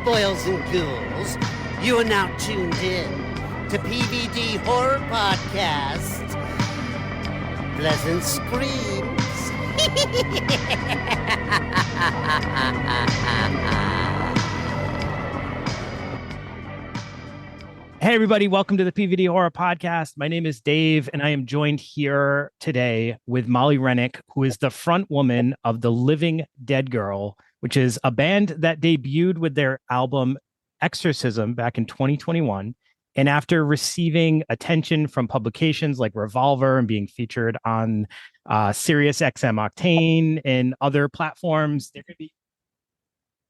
boils and ghouls. You are now tuned in to PVD Horror Podcast. Pleasant screams. Hey, everybody. Welcome to the PVD Horror Podcast. My name is Dave, and I am joined here today with Molly Rennick, who is the front woman of the Living Dead Girl, which is a band that debuted with their album Exorcism back in 2021. And after receiving attention from publications like Revolver and being featured on Sirius XM Octane and other platforms, they're going to be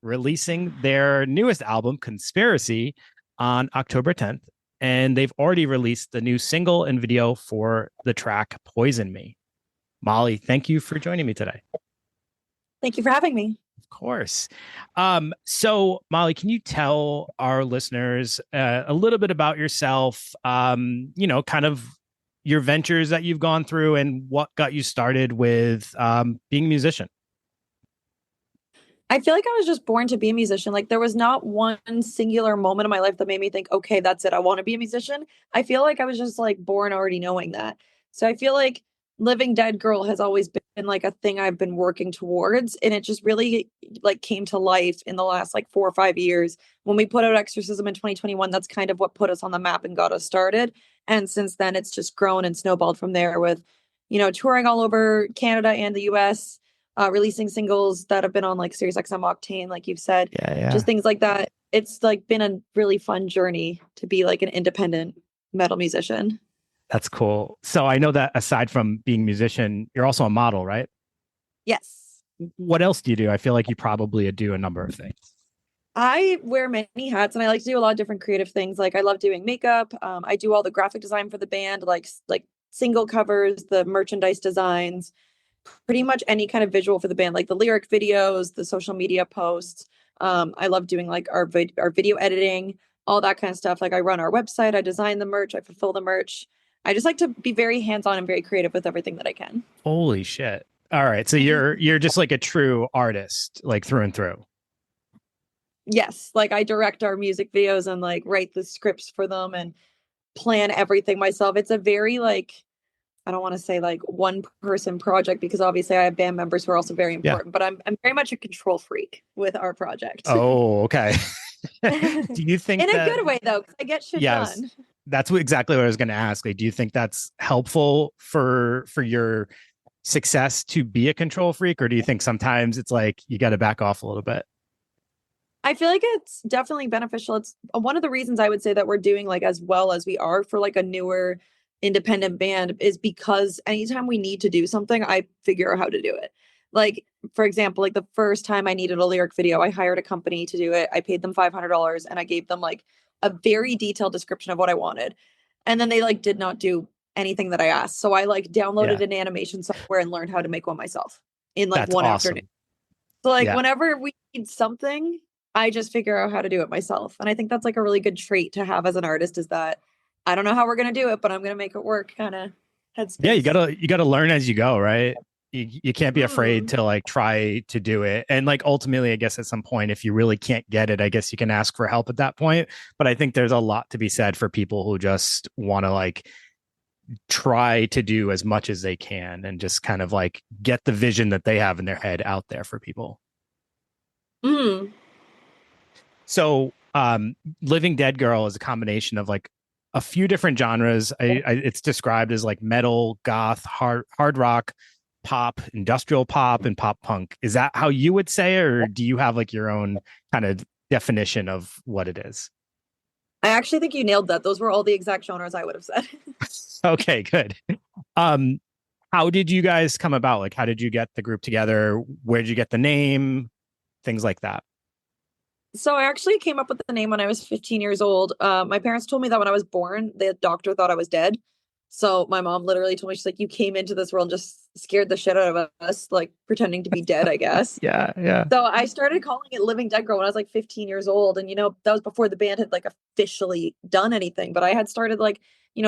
releasing their newest album, Conspirary, on October 10th. And they've already released the new single and video for the track Poison Me. Molly, thank you for joining me today. Thank you for having me. Of course. So Molly, can you tell our listeners a little bit about yourself, kind of your ventures that you've gone through and what got you started with being a musician? I feel like I was just born to be a musician. Like there was not one singular moment in my life that made me think, okay, that's it. I want to be a musician. I feel like I was just like born already knowing that. So I feel like Living Dead Girl has always been like a thing I've been working towards. And it just really like came to life in the last like 4 or 5 years. When we put out Exorcism in 2021, that's kind of what put us on the map and got us started. And since then it's just grown and snowballed from there with, touring all over Canada and the US, releasing singles that have been on like Sirius XM Octane, like you've said, just things like that. It's like been a really fun journey to be like an independent metal musician. That's cool. So I know that aside from being a musician, you're also a model, right? Yes. What else do you do? I feel like you probably do a number of things. I wear many hats and I like to do a lot of different creative things. Like I love doing makeup. I do all the graphic design for the band, like single covers, the merchandise designs, pretty much any kind of visual for the band, like the lyric videos, the social media posts. I love doing like our video editing, all that kind of stuff. Like I run our website, I design the merch, I fulfill the merch. I just like to be very hands-on and very creative with everything that I can. Holy shit. All right. So you're just like a true artist, like through and through. Yes. Like I direct our music videos and like write the scripts for them and plan everything myself. It's a very like, I don't want to say like one person project because obviously I have band members who are also very important, but I'm very much a control freak with our project. Oh, okay. Do you think in a good way though, because I get shit done. That's exactly what I was going to ask. Like, do you think that's helpful for your success to be a control freak, or do you think sometimes it's like you got to back off a little bit? I feel like it's definitely beneficial. It's one of the reasons I would say that we're doing like as well as we are for like a newer independent band is because anytime we need to do something, I figure out how to do it. Like, for example, like the first time I needed a lyric video, I hired a company to do it. I paid them $500 and I gave them like a very detailed description of what I wanted. And then they like did not do anything that I asked. So I like downloaded an animation software and learned how to make one myself in like one afternoon. So like whenever we need something, I just figure out how to do it myself. And I think that's like a really good trait to have as an artist is that I don't know how we're going to do it, but I'm going to make it work kind of headspace. Yeah, you got to learn as you go, right? You can't be afraid to like try to do it. And like ultimately, I guess at some point, if you really can't get it, I guess you can ask for help at that point. But I think there's a lot to be said for people who just want to like try to do as much as they can and just kind of like get the vision that they have in their head out there for people. So Living Dead Girl is a combination of like a few different genres. It's described as like metal, goth, hard rock, pop, industrial pop, and pop punk. Is that how you would say it, or do you have like your own kind of definition of what it is? I actually think you nailed that. Those were all the exact genres I would have said. Okay, good. How did you guys come about? Like, how did you get the group together? Where did you get the name? Things like that. So I actually came up with the name when I was 15 years old. My parents told me that when I was born, the doctor thought I was dead. So my mom literally told me, she's like, you came into this world and just scared the shit out of us, like pretending to be dead, I guess. Yeah. So I started calling it Living Dead Girl when I was like 15 years old. And, that was before the band had like officially done anything. But I had started like,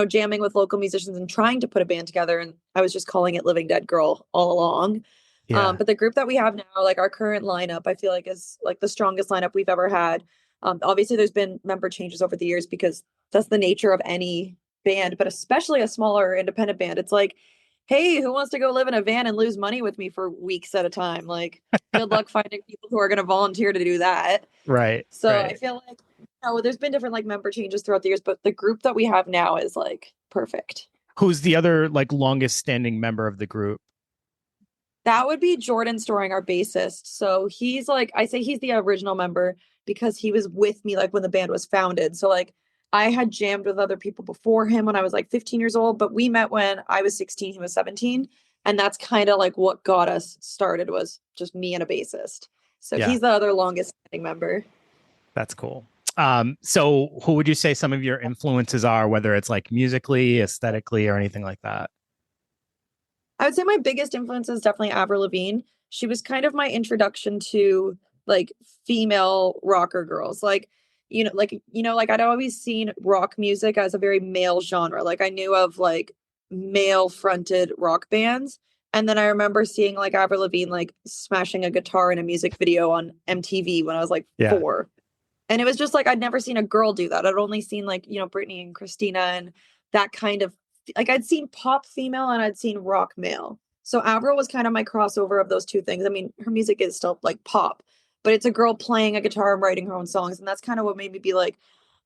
jamming with local musicians and trying to put a band together. And I was just calling it Living Dead Girl all along. But the group that we have now, like our current lineup, I feel like is like the strongest lineup we've ever had. Obviously there's been member changes over the years because that's the nature of any band, but especially a smaller independent band. It's like, hey, who wants to go live in a van and lose money with me for weeks at a time? Like, good luck finding people who are going to volunteer to do that. Right. So Right. I feel like, there's been different like member changes throughout the years, but the group that we have now is like perfect. Who's the other like longest standing member of the group? That would be Jordan Storing, our bassist. So he's like, I say he's the original member because he was with me like when the band was founded. So like I had jammed with other people before him when I was like 15 years old, but we met when I was 16, he was 17. And that's kind of like what got us started, was just me and a bassist. So Yeah. he's the other longest standing member. That's cool. So who would you say some of your influences are, whether it's like musically, aesthetically, or anything like that? I would say my biggest influence is definitely Avril Lavigne. She was kind of my introduction to like female rocker girls. Like, like I'd always seen rock music as a very male genre. Like I knew of like male fronted rock bands. And then I remember seeing like Avril Lavigne like smashing a guitar in a music video on MTV when I was like 4. And it was just like I'd never seen a girl do that. I'd only seen like, Britney and Christina and that kind of, like I'd seen pop female and I'd seen rock male. So Avril was kind of my crossover of those two things. I mean, her music is still like pop, but it's a girl playing a guitar and writing her own songs. And that's kind of what made me be like,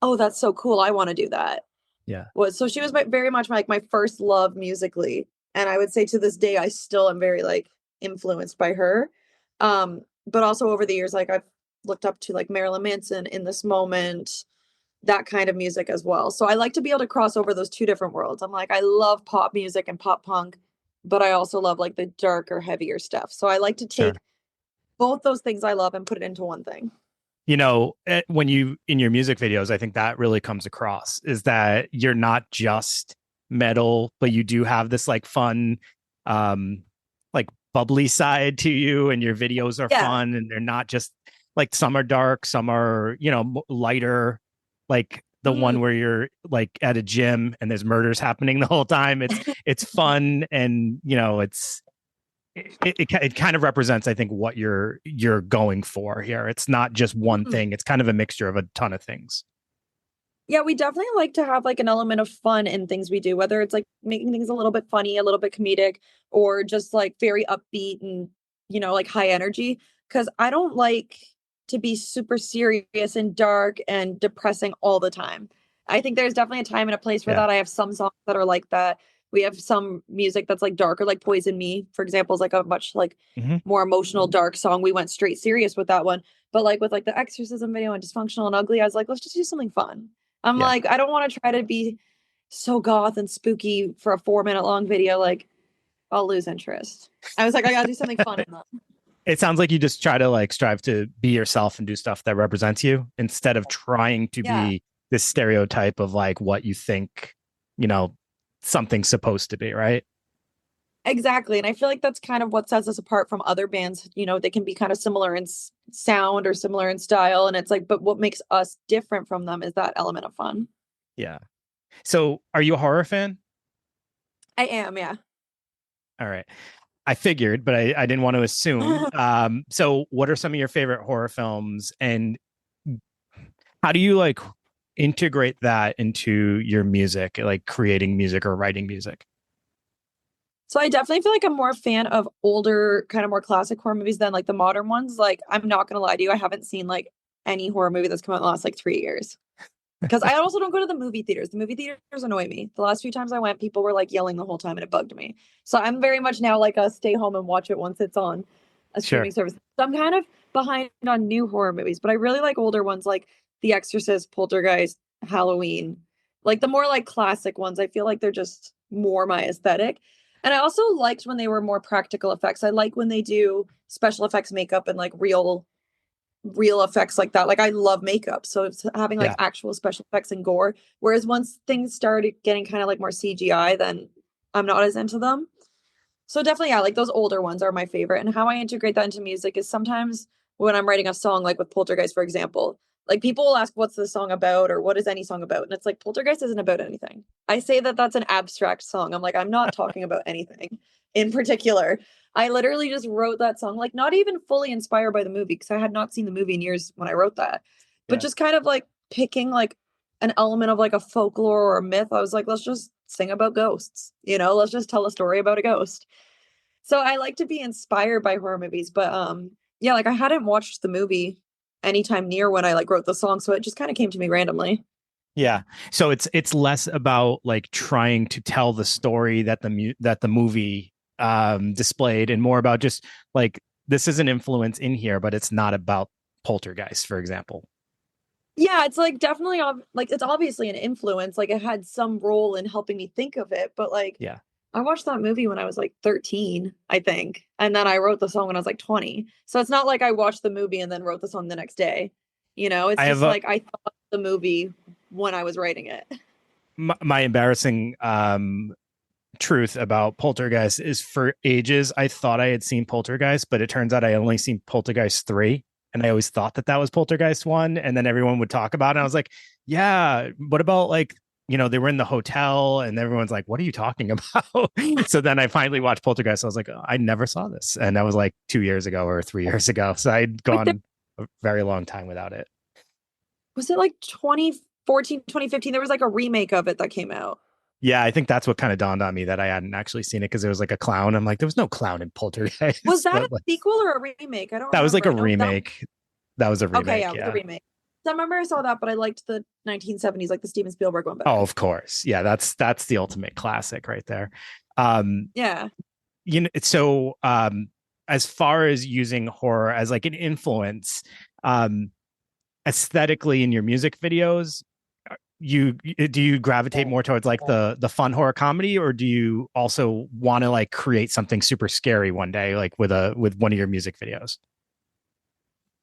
oh, that's so cool. I want to do that. Yeah. So she was very much like my first love musically. And I would say to this day, I still am very like influenced by her. But also over the years, like I've looked up to like Marilyn Manson, In This Moment, that kind of music as well. So I like to be able to cross over those two different worlds. I'm like, I love pop music and pop punk, but I also love like the darker, heavier stuff. So I like to take both those things I love and put it into one thing. When you in your music videos, I think that really comes across, is that you're not just metal, but you do have this like fun, like bubbly side to you, and your videos are fun, and they're not just like, some are dark, some are, lighter, like the one where you're like at a gym and there's murders happening the whole time. It's fun, and it kind of represents, I think, what you're going for here. It's not just one thing. It's kind of a mixture of a ton of things. Yeah, we definitely like to have like an element of fun in things we do, whether it's like making things a little bit funny, a little bit comedic, or just like very upbeat and, like high energy. Because I don't like to be super serious and dark and depressing all the time. I think there's definitely a time and a place for that. I have some songs that are like that. We have some music that's like darker, like Poison Me, for example, is like a much like more emotional, dark song. We went straight serious with that one. But like with like the Exorcism video and Dysfunctional and Ugly, I was like, let's just do something fun. I'm like, I don't want to try to be so goth and spooky for a 4-minute long video. Like, I'll lose interest. I was like, I gotta do something fun in that. It sounds like you just try to like strive to be yourself and do stuff that represents you, instead of trying to be this stereotype of like what you think, something's supposed to be, right? Exactly. And I feel like that's kind of what sets us apart from other bands. They can be kind of similar in sound or similar in style. And it's like, but what makes us different from them is that element of fun. Yeah. So are you a horror fan? I am, yeah. All right. I figured, but I didn't want to assume. So what are some of your favorite horror films, and how do you like integrate that into your music, like creating music or writing music? So I definitely feel like I'm more a fan of older, kind of more classic horror movies than like the modern ones. Like, I'm not going to lie to you, I haven't seen like any horror movie that's come out in the last like 3 years. Because I also don't go to the movie theaters. The movie theaters annoy me. The last few times I went, people were like yelling the whole time and it bugged me. So I'm very much now like a stay home and watch it once it's on a streaming service. So I'm kind of behind on new horror movies, but I really like older ones like The Exorcist, Poltergeist, Halloween. Like the more like classic ones, I feel like they're just more my aesthetic. And I also liked when they were more practical effects. I like when they do special effects makeup and like real effects like that. Like I love makeup, so it's having like actual special effects and gore. Whereas once things started getting kind of like more CGI, then I'm not as into them. So definitely, like those older ones are my favorite. And how I integrate that into music is sometimes when I'm writing a song, like with Poltergeist, for example, like people will ask, what's the song about? Or what is any song about? And it's like, Poltergeist isn't about anything. I say that that's an abstract song. I'm like, I'm not talking about anything in particular. I literally just wrote that song, like not even fully inspired by the movie, because I had not seen the movie in years when I wrote that. but just kind of like picking like an element of like a folklore or a myth. I was like, let's just sing about ghosts, let's just tell a story about a ghost. So I like to be inspired by horror movies, but yeah, like I hadn't watched the movie anytime near when I like wrote the song, so it just kind of came to me randomly. Yeah. So it's less about like trying to tell the story that the movie displayed, and more about just like, this is an influence in here, but it's not about Poltergeist, for example. Yeah, it's like definitely like it's obviously an influence. Like it had some role in helping me think of it, but like Yeah. I watched that movie when I was like 13, I think. And then I wrote the song when I was like 20. So it's not like I watched the movie and then wrote the song the next day. It's I have just like I thought the movie when I was writing it. my embarrassing truth about Poltergeist is, for ages I thought I had seen Poltergeist, but it turns out I only seen Poltergeist 3, and I always thought that was Poltergeist 1, and then everyone would talk about it, and I was like, yeah, what about like, they were in the hotel, and everyone's like, what are you talking about? So then I finally watched Poltergeist. I was like, oh, I never saw this, and that was like 2 years ago or 3 years ago, so I'd gone a very long time without it. Was it like 2014, 2015? There was like a remake of it that came out. Yeah, I think that's what kind of dawned on me, that I hadn't actually seen it, because there was like a clown. I'm like, there was no clown in Poltergeist. Was that a like, sequel or a remake? I don't that was like a remember. remake. That was a remake. Okay, yeah, it was a remake. So I remember I saw that, but I liked the 1970s, like the Steven Spielberg one better. Oh, of course. Yeah, that's the ultimate classic right there. Yeah. So as far as using horror as like an influence, aesthetically in your music videos, do you gravitate more towards like the fun horror comedy, or do you also want to like create something super scary one day, like with one of your music videos?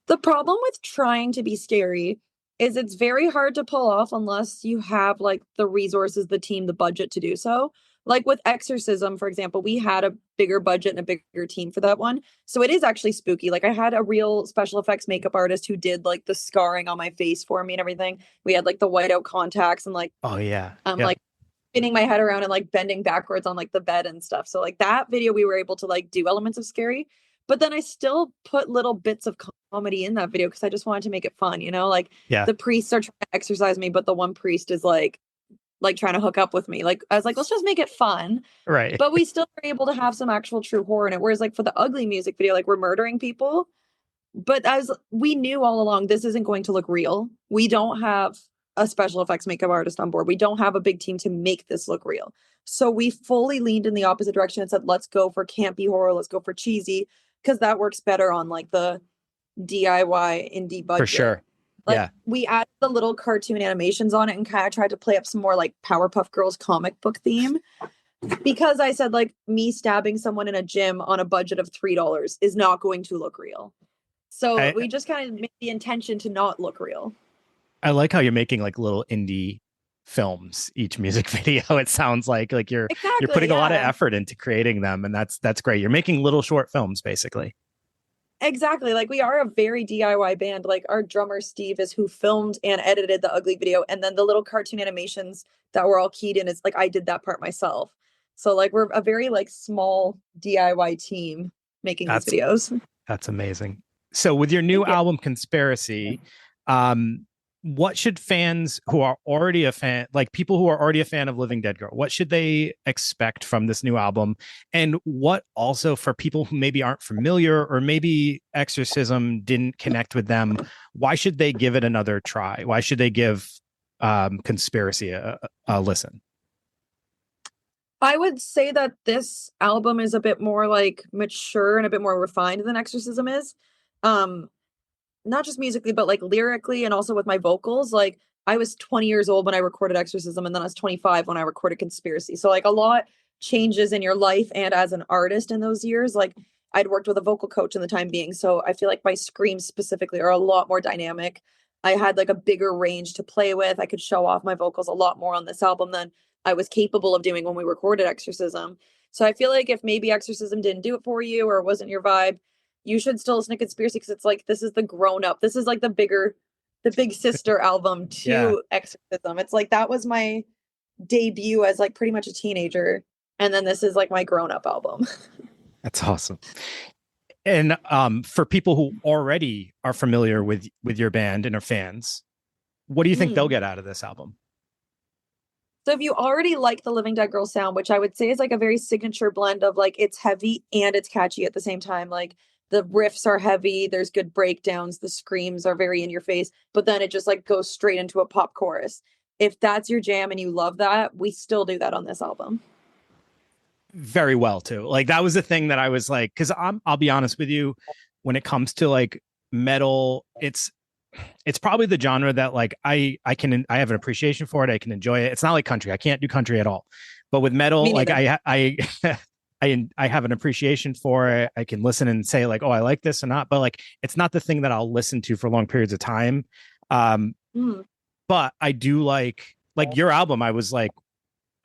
The problem with trying to be scary is it's very hard to pull off unless you have like the resources, the team, the budget to do so. Like with Exorcism, for example, we had a bigger budget and a bigger team for that one. So it is actually spooky. Like I had a real special effects makeup artist who did like the scarring on my face for me and everything. We had like the whiteout contacts and like Oh yeah. like spinning my head around and like bending backwards on like the bed and stuff. So like that video we were able to like do elements of scary, but then I still put little bits of comedy in that video because I just wanted to make it fun, like the priests are trying to exorcise me, but the one priest is like trying to hook up with me. Like I was like, let's just make it fun. Right. But we still were able to have some actual true horror in it. Whereas like for the ugly music video, like we're murdering people. But we knew all along this isn't going to look real. We don't have a special effects makeup artist on board. We don't have a big team to make this look real. So we fully leaned in the opposite direction and said, let's go for campy horror. Let's go for cheesy, because that works better on like the DIY indie budget. For sure. Like we added the little cartoon animations on it and kind of tried to play up some more like Powerpuff Girls comic book theme, because I said like me stabbing someone in a gym on a budget of $3 is not going to look real. So we just kind of made the intention to not look real. I like how you're making like little indie films each music video. It sounds like you're putting a lot of effort into creating them, and that's great. You're making little short films basically. Exactly. Like we are a very DIY band. Like our drummer Steve is who filmed and edited the ugly video, and then the little cartoon animations that were all keyed in is like I did that part myself. So like we're a very like small DIY team making these videos. That's amazing. So with your new album Conspiracy, what should fans who are already a fan, like people who are already a fan of Living Dead Girl, what should they expect from this new album? And what also, for people who maybe aren't familiar, or maybe Exorcism didn't connect with them, why should they give it another try? Why should they give Conspiracy a listen? I would say that this album is a bit more like mature and a bit more refined than Exorcism is. Not just musically, but like lyrically, and also with my vocals. Like I was 20 years old when I recorded Exorcism, and then I was 25 when I recorded Conspiracy. So like a lot changes in your life and as an artist in those years. Like I'd worked with a vocal coach in the time being. So I feel like my screams specifically are a lot more dynamic. I had like a bigger range to play with. I could show off my vocals a lot more on this album than I was capable of doing when we recorded Exorcism. So I feel like if maybe Exorcism didn't do it for you or wasn't your vibe, you should still listen to Conspiracy, because it's like, this is the grown up. This is like the big sister album to Exorcism. It's like, that was my debut as like pretty much a teenager. And then this is like my grown up album. That's awesome. And for people who already are familiar with your band and are fans, what do you think they'll get out of this album? So if you already like the Living Dead Girl sound, which I would say is like a very signature blend of like it's heavy and it's catchy at the same time. Like the riffs are heavy, there's good breakdowns, the screams are very in your face, but then it just like goes straight into a pop chorus. If that's your jam and you love that, we still do that on this album. Very well too. Like that was the thing that I was like, because I'll be honest with you, when it comes to like metal, it's probably the genre that like I have an appreciation for it. I can enjoy it. It's not like country. I can't do country at all. But with metal, like I have an appreciation for it. I can listen and say like, oh, I like this or not. But like, it's not the thing that I'll listen to for long periods of time. But I do like your album. I was like,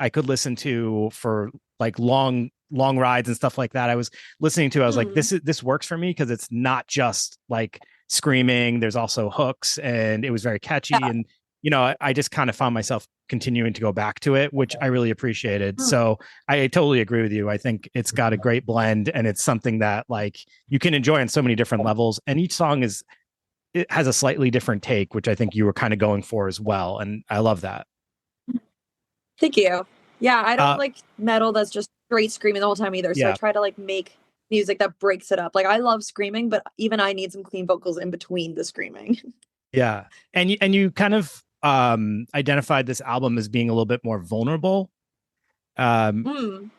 I could listen to for like long rides and stuff like that. I was listening to, I was like, this works for me because it's not just like screaming. There's also hooks, and it was very catchy. Yeah. And you know, I just kind of found myself continuing to go back to it, which I really appreciated. So I totally agree with you. I think it's got a great blend, and it's something that like you can enjoy on so many different levels. And each song it has a slightly different take, which I think you were kind of going for as well. And I love that. Thank you. Yeah, I don't like metal that's just straight screaming the whole time either. So I try to like make music that breaks it up. Like I love screaming, but even I need some clean vocals in between the screaming. Yeah. And you kind of identified this album as being a little bit more vulnerable. And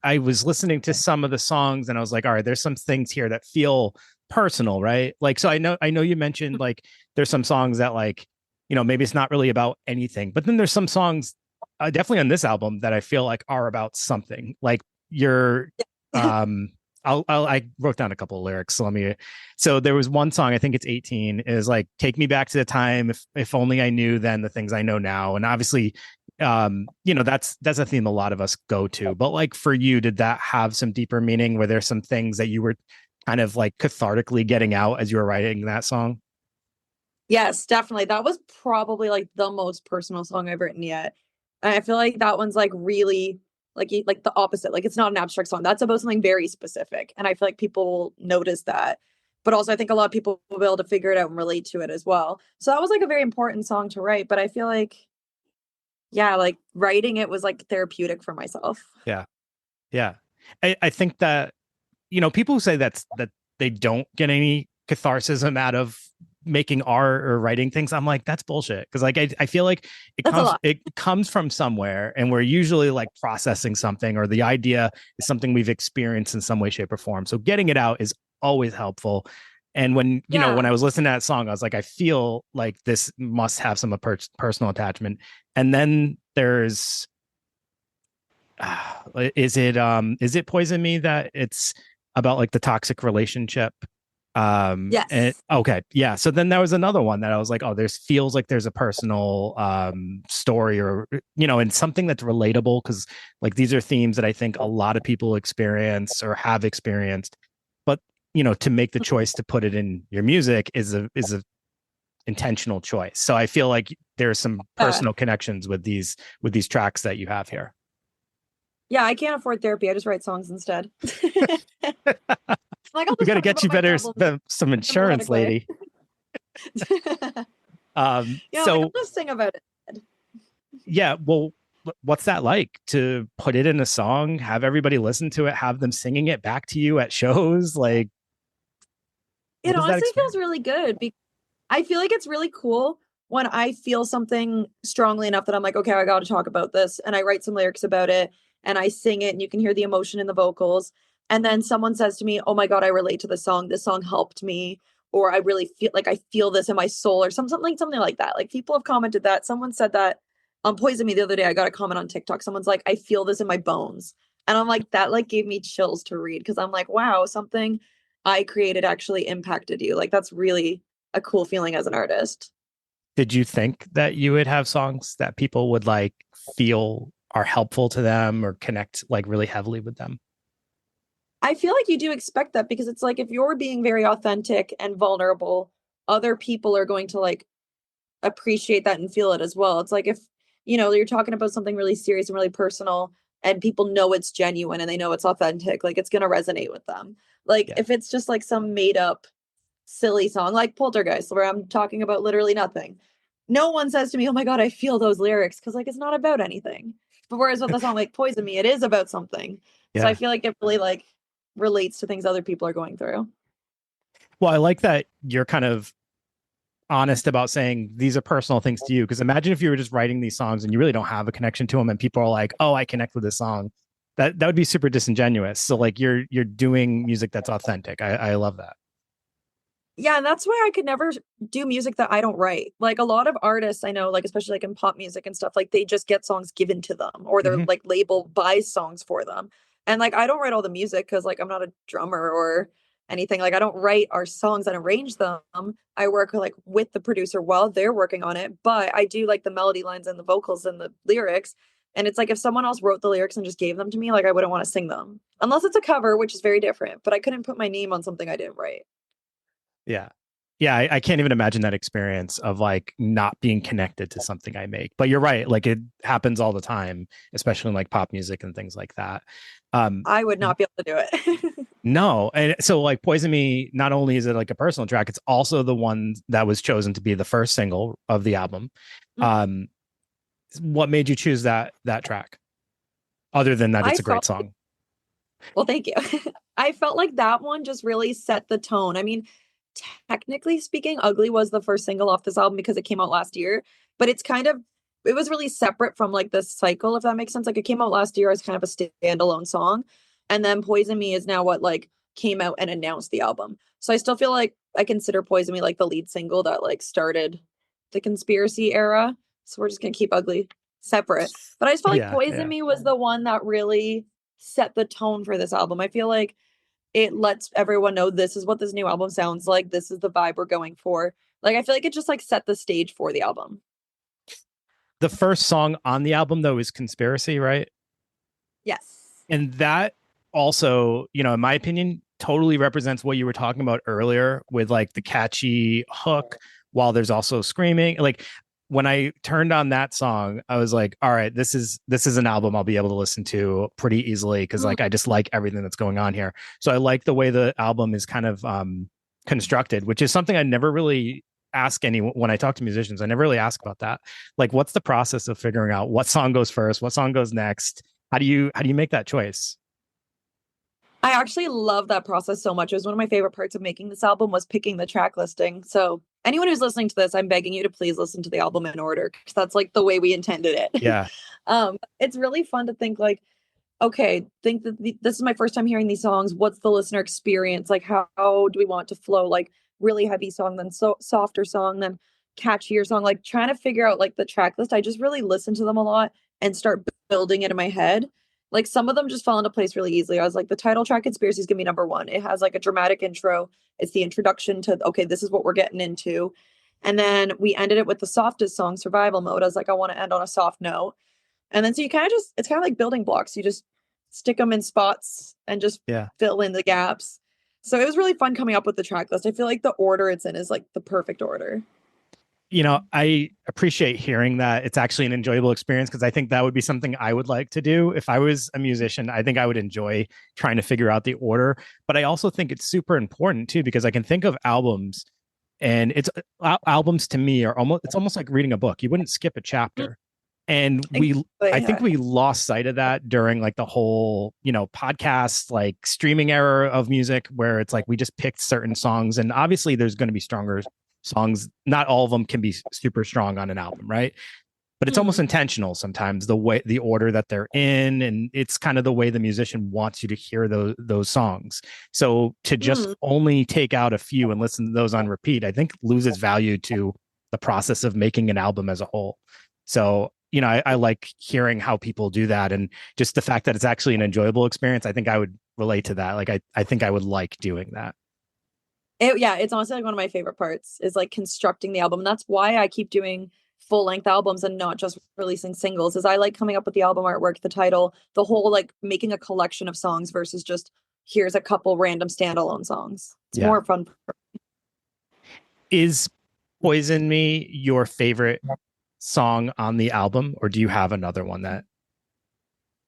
I was listening to some of the songs and I was like, all right, there's some things here that feel personal, right? Like, so I know you mentioned like there's some songs that like, you know, maybe it's not really about anything, but then there's some songs definitely on this album that I feel like are about something. Like your I wrote down a couple of lyrics. So there was one song, I think it's 18, is like, take me back to the time if only I knew then the things I know now. And obviously, you know, that's a theme a lot of us go to. But like for you, did that have some deeper meaning? Were there some things that you were kind of like cathartically getting out as you were writing that song? Yes, definitely. That was probably like the most personal song I've written yet. And I feel like that one's like really like the opposite. Like it's not an abstract song. That's about something very specific. And I feel like people will notice that. But also I think a lot of people will be able to figure it out and relate to it as well. So that was like a very important song to write. But I feel like, yeah, like writing it was like therapeutic for myself. Yeah. Yeah. I think that, you know, people who say that they don't get any catharsis out of making art or writing things, I'm like, that's bullshit. Because like I feel like it comes from somewhere, and we're usually like processing something, or the idea is something we've experienced in some way, shape, or form. So getting it out is always helpful. And when you know, when I was listening to that song, I was like, I feel like this must have some personal attachment. And then there's is it Poison Me that it's about like the toxic relationship? Yes. And, okay. Yeah. So then there was another one that I was like, oh, feels like there's a personal story, or, you know, and something that's relatable, because like these are themes that I think a lot of people experience or have experienced. But, you know, to make the choice to put it in your music is a intentional choice. So I feel like there's some personal connections with these tracks that you have here. Yeah, I can't afford therapy. I just write songs instead. Like, we got to get you some insurance, lady. Yeah, so like, I'll just sing about it. Yeah, well, what's that like to put it in a song, have everybody listen to it, have them singing it back to you at shows? Like, it honestly feels really good, because I feel like it's really cool when I feel something strongly enough that I'm like, okay, I got to talk about this, and I write some lyrics about it and I sing it, and you can hear the emotion in the vocals. And then someone says to me, oh my God, I relate to this song helped me. Or I really feel like I feel this in my soul, or something like that. Like people have commented that. Someone said that on Poison Me the other day. I got a comment on TikTok. Someone's like, I feel this in my bones. And I'm like, that like gave me chills to read, because I'm like, wow, something I created actually impacted you. Like that's really a cool feeling as an artist. Did you think that you would have songs that people would like feel are helpful to them or connect like really heavily with them? I feel like you do expect that, because it's like if you're being very authentic and vulnerable, other people are going to like appreciate that and feel it as well. It's like if, you know, you're talking about something really serious and really personal, and people know it's genuine and they know it's authentic, like it's going to resonate with them. Like Yeah. if it's just like some made up silly song like Poltergeist where I'm talking about literally nothing, no one says to me, "Oh my god, I feel those lyrics," because like it's not about anything. But whereas with a song like Poison Me, it is about something. So I Yeah. feel like it really like relates to things other people are going through. Well, I like that you're kind of honest about saying these are personal things to you. Because imagine if you were just writing these songs and you really don't have a connection to them, and people are like, "Oh, I connect with this song." That would be super disingenuous. So like you're doing music that's authentic. I love that. Yeah, and that's why I could never do music that I don't write. Like a lot of artists I know, like especially like in pop music and stuff, like they just get songs given to them or their Hmm. like label buys songs for them. And like I don't write all the music because like I'm not a drummer or anything. Like I don't write our songs and arrange them. I work like with the producer while they're working on it, but I do like the melody lines and the vocals and the lyrics. And it's like if someone else wrote the lyrics and just gave them to me, like I wouldn't want to sing them. Unless it's a cover, which is very different. But I couldn't put my name on something I didn't write. Yeah. Yeah, I can't even imagine that experience of like not being connected to something I make. But you're right, like it happens all the time, especially in like pop music and things like that. Um, I would not be able to do it. no, and so like Poison Me, not only is it like a personal track, it's also the one that was chosen to be the first single of the album. Mhm. Um, what made you choose that track, other than that I it's a great felt song? well, thank you. I felt like that one just really set the tone. I mean, technically speaking, Ugly was the first single off this album because it came out last year, but it's kind of it was really separate from like the cycle, if that makes sense. Like it came out last year as kind of a standalone song, and then Poison Me is now what like came out and announced the album. So I still feel like I consider Poison Me like the lead single that like started the Conspiracy era. So we're just gonna keep Ugly separate. But I just felt like Yeah, Poison yeah. Me was the one that really set the tone for this album. I feel like it lets everyone know this is what this new album sounds like. This is the vibe we're going for. Like I feel like it just like set the stage for the album. The first song on the album though is Conspiracy, right? Yes. And that also, in my opinion, totally represents what you were talking about earlier with like the catchy hook while there's also screaming. Like when I turned on that song, I was like, all right, this is an album I'll be able to listen to pretty easily because Mm. like I just like everything that's going on here. So I like the way the album is kind of constructed, which is something I never really ask anyone when I talk to musicians. I never really ask about that. Like, what's the process of figuring out what song goes first, what song goes next? How do you make that choice? I actually love that process so much. It was one of my favorite parts of making this album was picking the track listing. So anyone who's listening to this, I'm begging you to please listen to the album in order because that's like the way we intended it. Yeah. It's really fun to think like, okay, think that this is my first time hearing these songs. What's the listener experience? Like, how do we want to flow? Like, really heavy song, then so softer song, then catchier song. Like, trying to figure out like the track list. I just really listen to them a lot and start building it in my head. Like, some of them just fall into place really easily. I was like, the title track, Conspiracy, is gonna be number one. It has like a dramatic intro. It's the introduction to okay, this is what we're getting into. And then we ended it with the softest song, Survival Mode. I was like, I want to end on a soft note. And then so you kind of just it's kind of like building blocks. You just stick them in spots and just Yeah. fill in the gaps. So it was really fun coming up with the track list. I feel like the order it's in is like the perfect order. I appreciate hearing that it's actually an enjoyable experience because I think that would be something I would like to do. If I was a musician, I think I would enjoy trying to figure out the order. But I also think it's super important too, because I can think of albums and albums to me are almost like reading a book. You wouldn't skip a chapter. And I think we lost sight of that during like the whole, podcast, like streaming era of music where it's like we just picked certain songs. And obviously there's going to be stronger songs. Not all of them can be super strong on an album, right? But it's almost intentional sometimes the order that they're in, and it's kind of the way the musician wants you to hear those songs. So to just only take out a few and listen to those on repeat, I think loses value to the process of making an album as a whole. So I like hearing how people do that, and just the fact that it's actually an enjoyable experience. I think I would relate to that. Like I think I would like doing that. Yeah, it's honestly like one of my favorite parts is like constructing the album. And that's why I keep doing full length albums and not just releasing singles. Is I like coming up with the album artwork, the title, the whole like making a collection of songs versus just here's a couple random standalone songs. It's Yeah. more fun. Is Poison Me your favorite song on the album, or do you have another one that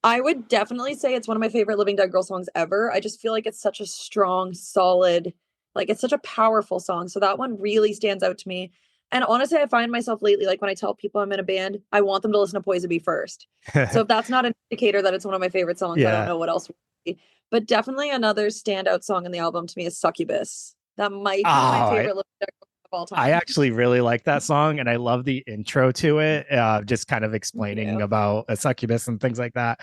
I would definitely say it's one of my favorite Living Dead Girl songs ever. I just feel like it's such a strong, solid, like it's such a powerful song. So that one really stands out to me. And honestly, I find myself lately, like when I tell people I'm in a band, I want them to listen to Poison Bee first. So if that's not an indicator that it's one of my favorite songs, I don't Yeah. know what else would be. But definitely another standout song in the album to me is Succubus. That might Oh, be my favorite Living Dead Girl of all I time. actually really like that song, and I love the intro to it. Just kind of explaining Yeah. about a succubus and things like that.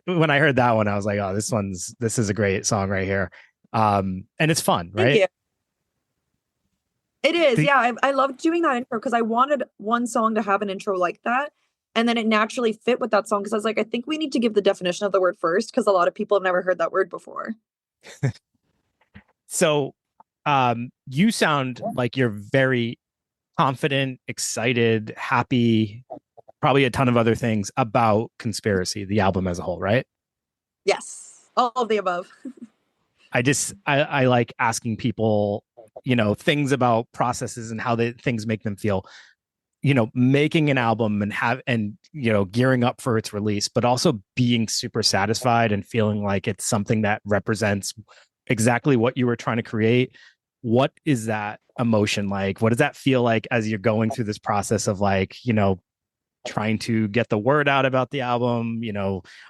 When I heard that one, I was like, "Oh, this is a great song right here," and it's fun, Thank right? you. It is. The, Yeah. I loved doing that intro because I wanted one song to have an intro like that. And then it naturally fit with that song because I was like, I think we need to give the definition of the word first because a lot of people have never heard that word before. so, you sound like you're very confident, excited, happy, probably a ton of other things about Conspiracy, the album as a whole, right? Yes. All of the above. I like asking people, things about processes and how things make them feel. Making an album and gearing up for its release, but also being super satisfied and feeling like it's something that represents exactly what you were trying to create. What is that emotion like? What does that feel like as you're going through this process of like, trying to get the word out about the album,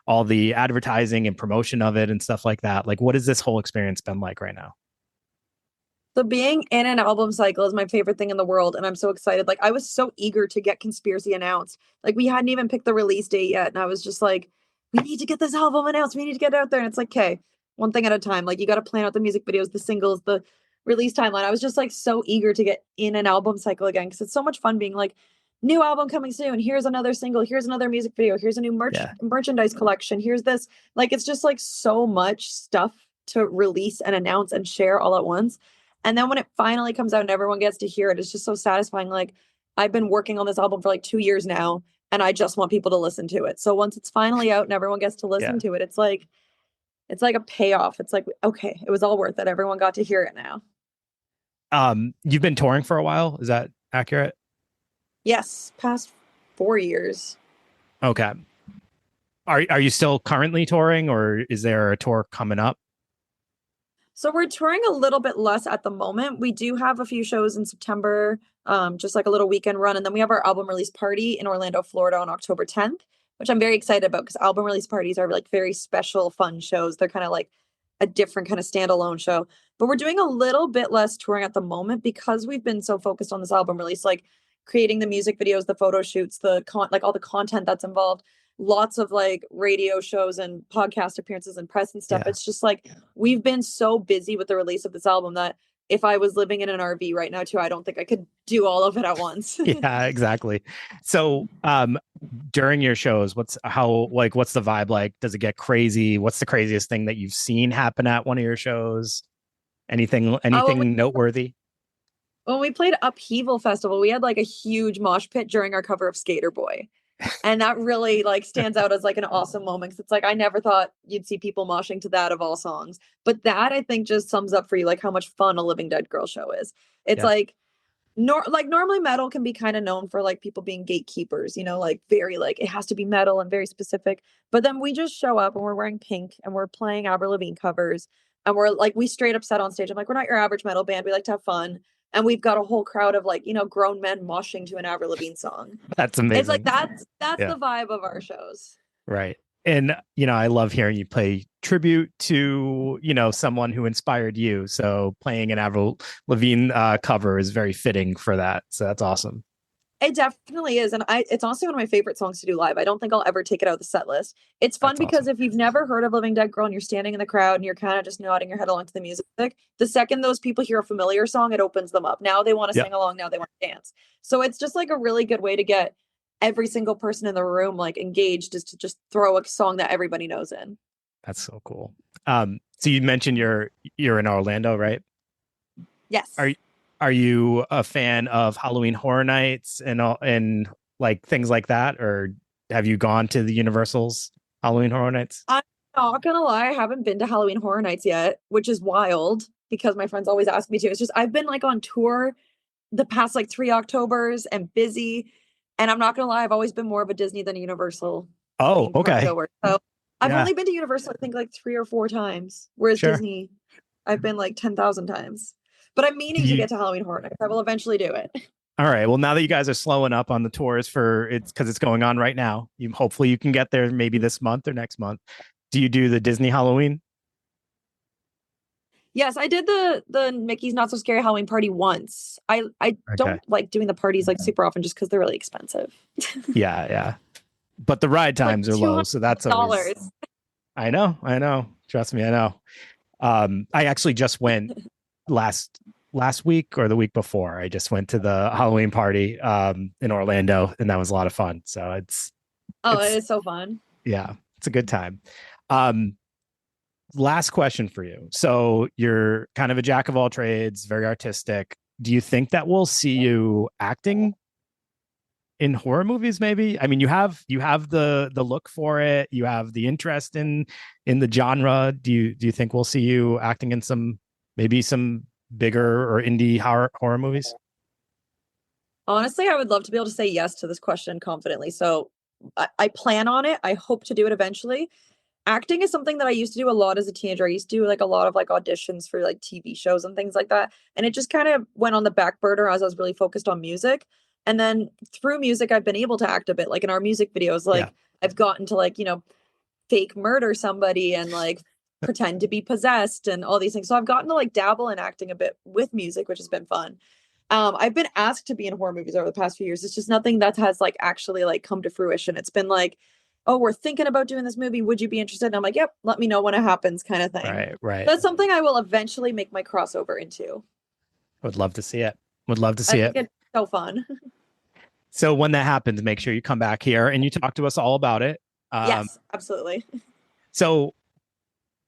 all the advertising and promotion of it and stuff like that? Like, what has this whole experience been like right now? So being in an album cycle is my favorite thing in the world. And I'm so excited. Like I was so eager to get Conspiracy announced. Like we hadn't even picked the release date yet. And I was just like, we need to get this album announced. We need to get it out there. And it's like, okay, one thing at a time. Like you got to plan out the music videos, the singles, the release timeline. I was just like so eager to get in an album cycle again because it's so much fun being like, new album coming soon. Here's another single. Here's another music video. Here's a new Yeah. merchandise collection. Here's this. Like it's just like so much stuff to release and announce and share all at once. And then when it finally comes out and everyone gets to hear it, it's just so satisfying. Like I've been working on this album for like 2 years now, and I just want people to listen to it. So once it's finally out and everyone gets to listen to it, it's like a payoff. It's like, okay, it was all worth it. Everyone got to hear it now. You've been touring for a while. Is that accurate? Yes, past 4 years. Okay. Are you still currently touring, or is there a tour coming up? So we're touring a little bit less at the moment. We do have a few shows in September, just like a little weekend run. And then we have our album release party in Orlando, Florida on October 10th, which I'm very excited about because album release parties are like very special, fun shows. They're kind of like a different kind of standalone show. But we're doing a little bit less touring at the moment because we've been so focused on this album release, like creating the music videos, the photo shoots, like all the content that's involved, lots of like radio shows and podcast appearances and press and stuff. Yeah. It's just like we've been so busy with the release of this album that if I was living in an RV right now too, I don't think I could do all of it at once. Yeah, exactly. So, during your shows, what's the vibe like? Does it get crazy? What's the craziest thing that you've seen happen at one of your shows? Anything noteworthy? When we played Upheaval Festival, we had like a huge mosh pit during our cover of Skater Boy. And that really like stands out as like an awesome moment. 'Cause it's like I never thought you'd see people moshing to that of all songs. But that I think just sums up for you like how much fun a Living Dead Girl show is. It's Yeah. like normally metal can be kind of known for like people being gatekeepers, like very like it has to be metal and very specific. But then we just show up and we're wearing pink and we're playing Avril Lavigne covers and we're like we straight up said on stage, I'm like, we're not your average metal band. We like to have fun. And we've got a whole crowd of like, grown men moshing to an Avril Lavigne song. That's amazing. It's like that's Yeah. the vibe of our shows. Right. And I love hearing you play tribute to, someone who inspired you. So playing an Avril Lavigne cover is very fitting for that. So that's awesome. It definitely is. And it's honestly one of my favorite songs to do live. I don't think I'll ever take it out of the set list. It's fun That's because awesome. if you've never heard of Living Dead Girl and you're standing in the crowd and you're kind of just nodding your head along to the music, the second those people hear a familiar song, it opens them up. Now they want to Yep. sing along. Now they want to dance. So it's just like a really good way to get every single person in the room like engaged is to just throw a song that everybody knows in. That's so cool. So you mentioned you're in Orlando, right? Yes. Are you a fan of Halloween Horror Nights and like things like that, or have you gone to the Universal's Halloween Horror Nights? I'm not gonna lie, I haven't been to Halloween Horror Nights yet, which is wild because my friends always ask me to. It's just I've been like on tour the past like 3 Octobers and busy. And I'm not gonna lie, I've always been more of a Disney than a Universal Oh, theme park okay. goer. So I've Yeah. only been to Universal, I think, like 3 or 4 times, whereas Sure. Disney, I've been like 10,000 times. But I'm meaning to get to Halloween Horror Nights. I will eventually do it. All right. Well, now that you guys are slowing up on the tours for it's because it's going on right now, you hopefully you can get there maybe this month or next month. Do you do the Disney Halloween? Yes, I did the Mickey's Not So Scary Halloween party once. I Okay. don't like doing the parties like super often just because they're really expensive. Yeah, yeah. But the ride Like times are low, so that's always. $200. I know. Trust me, I know. I actually just went last week or the week before. I just went to the Halloween party in Orlando, and that was a lot of fun. So Oh, it's it is so fun. yeah, it's a good time. Last question for you. So you're kind of a jack of all trades, very artistic. Do you think that we'll see you acting in horror movies? Maybe. I mean, you have the look for it. You have the interest in the genre. Do you think we'll see you acting in maybe some bigger or indie horror movies? Honestly, I would love to be able to say yes to this question confidently. So I plan on it. I hope to do it eventually. Acting is something that I used to do a lot as a teenager. I used to do like a lot of like auditions for like TV shows and things like that. And it just kind of went on the back burner as I was really focused on music. And then through music, I've been able to act a bit like in our music videos. Like Yeah. I've gotten to like, fake murder somebody and like pretend to be possessed and all these things. So I've gotten to like dabble in acting a bit with music, which has been fun. I've been asked to be in horror movies over the past few years. It's just nothing that has like actually like come to fruition. It's been like, oh, we're thinking about doing this movie. Would you be interested? And I'm like, yep, let me know when it happens, kind of thing. Right. That's something I will eventually make my crossover into. Would love to see it. Would love to I see think it. it's so fun. So when that happens, make sure you come back here and you talk to us all about it. Yes, absolutely. So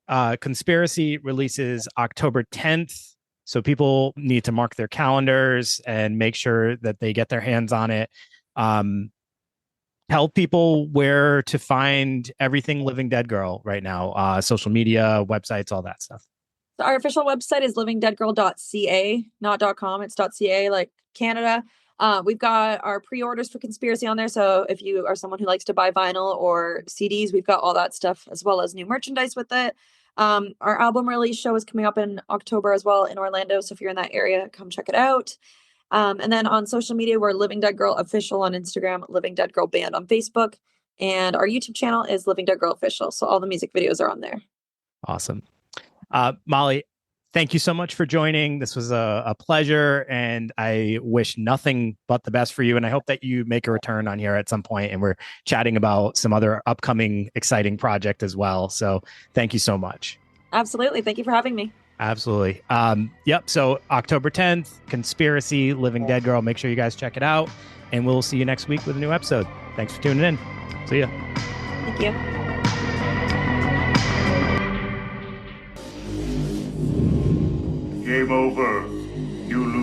Conspiracy releases October 10th. So people need to mark their calendars and make sure that they get their hands on it. Tell people where to find everything Living Dead Girl right now, social media, websites, all that stuff. So our official website is livingdeadgirl.ca, not .com. It's .ca, like Canada. We've got our pre-orders for Conspiracy on there. So if you are someone who likes to buy vinyl or CDs, we've got all that stuff as well as new merchandise with it. Our album release show is coming up in October as well in Orlando. So if you're in that area, come check it out. And then on social media, we're Living Dead Girl Official on Instagram, Living Dead Girl Band on Facebook. And our YouTube channel is Living Dead Girl Official. So all the music videos are on there. Awesome. Molly, thank you so much for joining. This was a pleasure, and I wish nothing but the best for you. And I hope that you make a return on here at some point, and we're chatting about some other upcoming exciting project as well. So thank you so much. Absolutely. Thank you for having me. Absolutely. Yep. So October 10th, Conspiracy, Living Dead Girl. Make sure you guys check it out, and we'll see you next week with a new episode. Thanks for tuning in. See ya. Thank you. Game over. You lose.